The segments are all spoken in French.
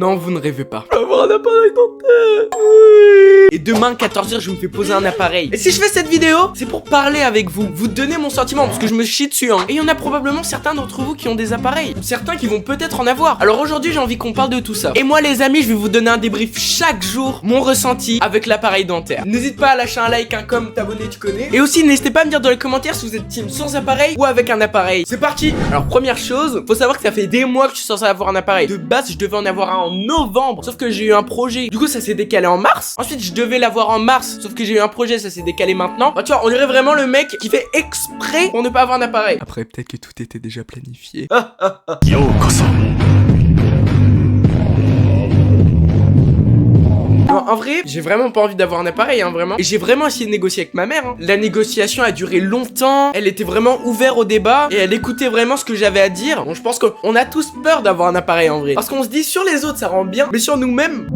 Non, vous ne rêvez pas. Je vais avoir un appareil dentaire. Et demain, 14h, je me fais poser un appareil. Et si je fais cette vidéo, c'est pour parler avec vous. Vous donner mon sentiment, parce que je me chie dessus, hein. Et il y en a probablement certains d'entre vous qui ont des appareils. Ou certains qui vont peut-être en avoir. Alors aujourd'hui, j'ai envie qu'on parle de tout ça. Et moi, les amis, je vais vous donner un débrief chaque jour, mon ressenti avec l'appareil dentaire. N'hésite pas à lâcher un like, un com, t'abonner, tu connais. Et aussi, n'hésitez pas à me dire dans les commentaires si vous êtes team sans appareil ou avec un appareil. C'est parti. Alors première chose, faut savoir que ça fait des mois que je suis censé avoir un appareil. De base, je devais en avoir un en novembre, sauf que j'ai eu un projet. Du coup, ça s'est décalé en mars. Ensuite, je devais l'avoir en mars, sauf que j'ai eu un projet, ça s'est décalé maintenant. Bah tu vois, on dirait vraiment le mec qui fait exprès pour ne pas avoir un appareil. Après, peut-être que tout était déjà planifié. Non, en vrai, j'ai vraiment pas envie d'avoir un appareil, hein, vraiment. Et j'ai vraiment essayé de négocier avec ma mère, hein. La négociation a duré longtemps. Elle était vraiment ouverte au débat. Et elle écoutait vraiment ce que j'avais à dire. Bon, je pense qu'on a tous peur d'avoir un appareil, en vrai. Parce qu'on se dit, sur les autres, ça rend bien. Mais sur nous-mêmes...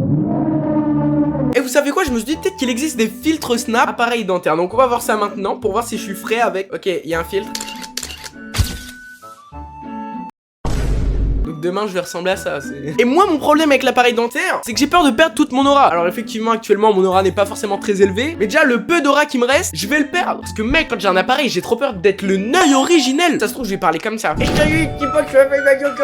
Et vous savez quoi, je me suis dit peut-être qu'il existe des filtres Snap appareil dentaire. Donc on va voir ça maintenant pour voir si je suis frais avec. Ok, il y a un filtre. Donc demain je vais ressembler à ça. Et moi mon problème avec l'appareil dentaire, c'est que j'ai peur de perdre toute mon aura. Alors effectivement actuellement mon aura n'est pas forcément très élevée, mais déjà le peu d'aura qui me reste, je vais le perdre. Parce que mec, quand j'ai un appareil, j'ai trop peur d'être le Neuil originel. Ça se trouve je vais parler comme ça. Et salut, dis pas que tu vas faire ma gueule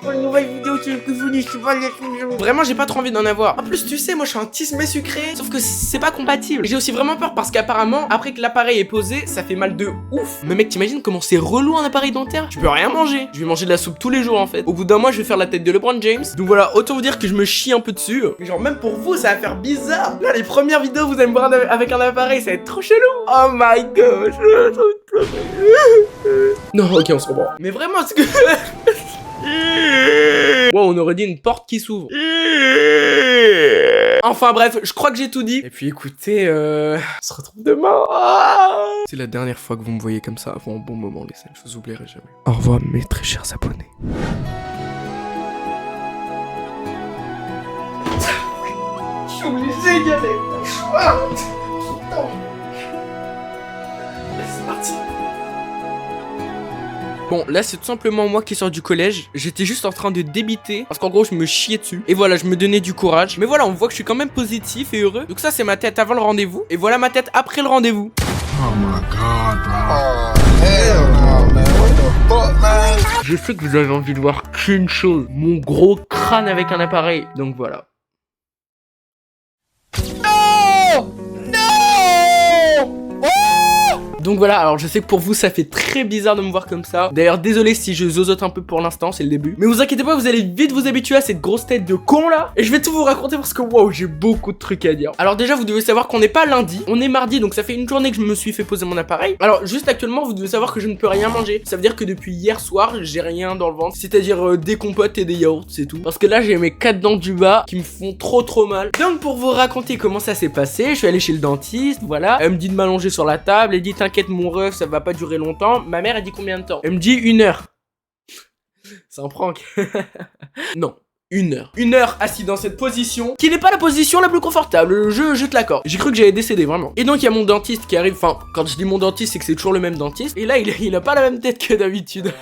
pour une nouvelle vidéo que vous n'y pas les... Vraiment j'ai pas trop envie d'en avoir. En plus tu sais, moi je suis un tismé sucré, sauf que c'est pas compatible. J'ai aussi vraiment peur parce qu'apparemment après que l'appareil est posé, ça fait mal de ouf. Mais mec, t'imagines comment c'est relou un appareil dentaire? Je peux rien manger. Je vais manger de la soupe tous les jours en fait. Au bout d'un mois, je vais faire la tête de LeBron James. Donc voilà, autant vous dire que je me chie un peu dessus. Mais genre, même pour vous, ça va faire bizarre. Là, les premières vidéos, vous allez me voir avec un appareil, ça va être trop chelou. Oh my gosh. Non, ok, on se reprend. Mais vraiment, c'est que... Wow, on aurait dit une porte qui s'ouvre. Enfin bref, je crois que j'ai tout dit. Et puis écoutez, on se retrouve demain. C'est la dernière fois que vous me voyez comme ça avant un bon moment, les amis. Je vous oublierai jamais. Au revoir mes très chers abonnés. Je suis obligé d'y aller. C'est parti. Bon, là c'est tout simplement moi qui sors du collège. J'étais juste en train de débiter parce qu'en gros je me chiais dessus. Et voilà, je me donnais du courage. Mais voilà, on voit que je suis quand même positif et heureux. Donc ça c'est ma tête avant le rendez-vous. Et voilà ma tête après le rendez-vous. Oh my god, bro. Oh, hell no, man. What the fuck, man? Je sais que vous avez envie de voir qu'une chose. Mon gros crâne avec un appareil. Donc voilà. Donc voilà, alors je sais que pour vous ça fait très bizarre de me voir comme ça. D'ailleurs désolé si je zozote un peu pour l'instant, c'est le début. Mais vous inquiétez pas, vous allez vite vous habituer à cette grosse tête de con là. Et je vais tout vous raconter parce que wow, j'ai beaucoup de trucs à dire. Alors déjà vous devez savoir qu'on n'est pas lundi, on est mardi. Donc ça fait une journée que je me suis fait poser mon appareil. Alors juste actuellement vous devez savoir que je ne peux rien manger. Ça veut dire que depuis hier soir j'ai rien dans le ventre. C'est-à-dire des compotes et des yaourts, c'est tout. Parce que là j'ai mes 4 dents du bas qui me font trop mal. Donc pour vous raconter comment ça s'est passé, je suis allé chez le dentiste, voilà. Elle me dit de m'allonger sur la table, elle dit t'inquiète mon ref, ça va pas durer longtemps. Ma mère elle dit combien de temps? Elle me dit 1 heure. C'est un prank. Non, 1 heure. 1 heure assis dans cette position, qui n'est pas la position la plus confortable, je te l'accorde. J'ai cru que j'allais décéder, vraiment. Et donc il y a mon dentiste qui arrive, enfin, quand je dis mon dentiste, c'est que c'est toujours le même dentiste. Et là, il a pas la même tête que d'habitude.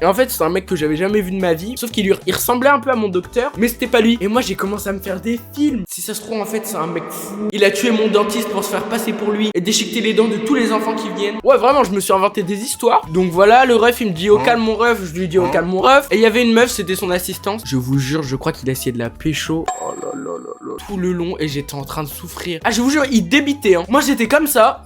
Et en fait c'est un mec que j'avais jamais vu de ma vie. Sauf qu'il ressemblait un peu à mon docteur, mais c'était pas lui. Et moi j'ai commencé à me faire des films. Si ça se trouve en fait c'est un mec fou. Il a tué mon dentiste pour se faire passer pour lui et déchiqueter les dents de tous les enfants qui viennent. Ouais vraiment je me suis inventé des histoires. Donc voilà, le ref il me dit au calme mon ref. Je lui dis au calme mon ref. Et il y avait une meuf, c'était son assistante. Je vous jure, je crois qu'il a essayé de la pécho. Oh là là là là. Tout le long et j'étais en train de souffrir. Ah je vous jure, il débitait hein. Moi j'étais comme ça.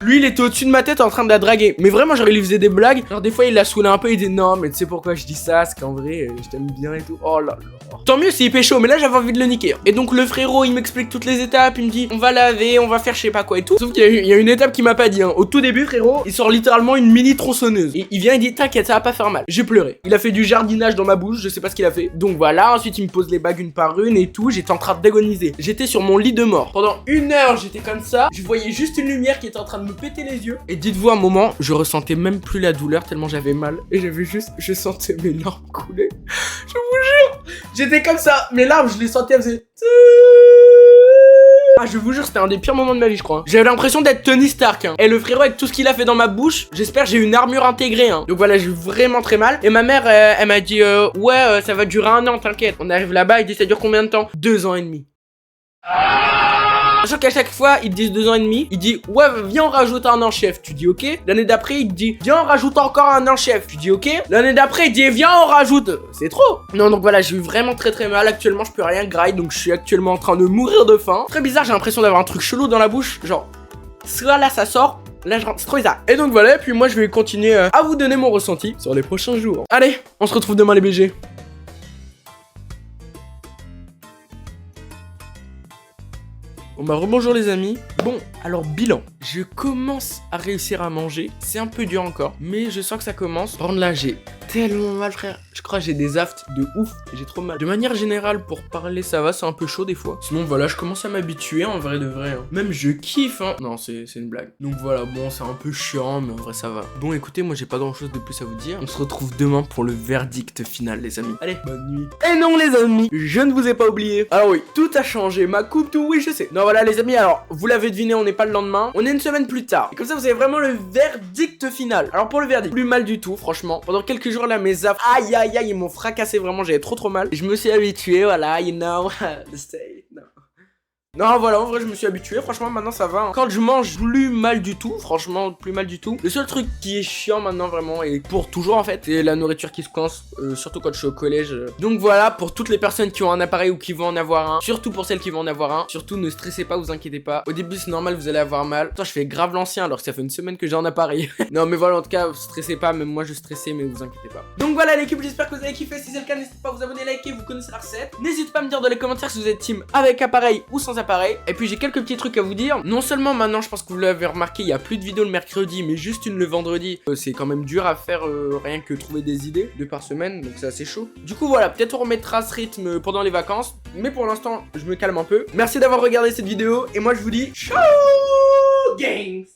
Lui il était au-dessus de ma tête en train de la draguer. Mais vraiment genre il lui faisait des blagues. Genre des fois il la saoulait un peu. Il dit non mais tu sais pourquoi je dis ça? C'est qu'en vrai je t'aime bien et tout. Oh là là. Tant mieux s'il pécho. Mais là j'avais envie de le niquer. Et donc le frérot il m'explique toutes les étapes. Il me dit on va laver, on va faire je sais pas quoi et tout. Sauf qu'il y a une étape qui m'a pas dit hein. Au tout début frérot il sort littéralement une mini tronçonneuse. Et il vient il dit t'inquiète ça va pas faire mal. J'ai pleuré. Il a fait du jardinage dans ma bouche. Je sais pas ce qu'il a fait. Donc voilà. Ensuite il me pose les bagues une par une et tout. J'étais en train d'agoniser. J'étais sur mon lit de mort. Pendant 1 heure j'étais comme ça. Je voyais juste une lumière qui était en train de me péter les yeux. Et dites-vous un moment, je ressentais même plus la douleur tellement j'avais mal. Et j'avais juste, je sentais mes larmes couler. Je vous jure, j'étais comme ça. Mes larmes, je les sentais, elles faisaient... Ah, je vous jure, c'était un des pires moments de ma vie, je crois. J'avais l'impression d'être Tony Stark. Et le frérot, avec tout ce qu'il a fait dans ma bouche, j'espère j'ai une armure intégrée. Donc voilà, j'ai eu vraiment très mal. Et ma mère, elle m'a dit, ouais, ça va durer 1 an, t'inquiète. On arrive là-bas, il dit, ça dure combien de temps? 2 ans et demi. Sachant qu'à chaque fois, ils te disent 2 ans et demi. Il dit, ouais, viens, on rajoute 1 an, chef. Tu dis, ok. L'année d'après, il te dit, viens, on rajoute encore 1 an, chef. Tu dis, ok. L'année d'après, il dit, viens, on rajoute. C'est trop. Non, donc voilà, j'ai eu vraiment très mal. Actuellement, je peux rien grailler. Donc, je suis actuellement en train de mourir de faim. Très bizarre, j'ai l'impression d'avoir un truc chelou dans la bouche. Genre, soit là, ça sort. Là, je rentre. C'est trop bizarre. Et donc voilà, et puis moi, je vais continuer à vous donner mon ressenti sur les prochains jours. Allez, on se retrouve demain, les BG. Bon bah rebonjour les amis. Bon, alors bilan. Je commence à réussir à manger. C'est un peu dur encore, mais je sens que ça commence. Par contre là, j'ai tellement mal, frère. Je crois que j'ai des aftes de ouf. J'ai trop mal. De manière générale, pour parler, ça va. C'est un peu chaud des fois. Sinon voilà, je commence à m'habituer en vrai de vrai. Même je kiffe, hein. Non, c'est une blague. Donc voilà, bon, c'est un peu chiant, mais en vrai ça va. Bon, écoutez, moi j'ai pas grand chose de plus à vous dire. On se retrouve demain pour le verdict final, les amis. Allez, bonne nuit. Et non, les amis, je ne vous ai pas oublié. Alors oui, tout a changé. Ma coupe, tout, oui, je sais. Non, voilà, les amis, alors, vous l'avez deviné, on n'est pas le lendemain. On est une semaine plus tard. Et comme ça, vous avez vraiment le verdict final. Alors, pour le verdict, plus mal du tout, franchement. Pendant quelques jours, là, mes affres, aïe, aïe, aïe, ils m'ont fracassé vraiment. J'avais trop mal. Et je me suis habitué, voilà, you know, the state, no. Non, voilà, en vrai, je me suis habitué. Franchement, maintenant, ça va. Quand je mange plus mal du tout, franchement, plus mal du tout. Le seul truc qui est chiant maintenant, vraiment, et pour toujours, en fait, c'est la nourriture qui se coince. Surtout quand je suis au collège. Donc voilà, pour toutes les personnes qui ont un appareil ou qui vont en avoir un. Surtout pour celles qui vont en avoir un. Surtout, ne stressez pas, vous inquiétez pas. Au début, c'est normal, vous allez avoir mal. Attends, je fais grave l'ancien alors que ça fait une semaine que j'ai un appareil. Non, mais voilà, en tout cas, stressez pas. Même moi, je stressais, mais vous inquiétez pas. Donc voilà, l'équipe, j'espère que vous avez kiffé. Si c'est le cas, n'hésitez pas à vous abonner, liker, vous connaissez la recette. N'hésitez pas à me dire dans les commentaires si vous êtes team avec appareil ou sans appareil. Et puis, j'ai quelques petits trucs à vous dire. Non seulement maintenant, je pense que vous l'avez remarqué, il y a plus de vidéos le mercredi, mais juste une le vendredi. C'est quand même dur à faire, rien que trouver des idées 2 par semaine, donc c'est assez chaud. Du coup voilà, peut-être on remettra ce rythme pendant les vacances, mais pour l'instant, je me calme un peu. Merci d'avoir regardé cette vidéo, et moi je vous dis ciao gangs.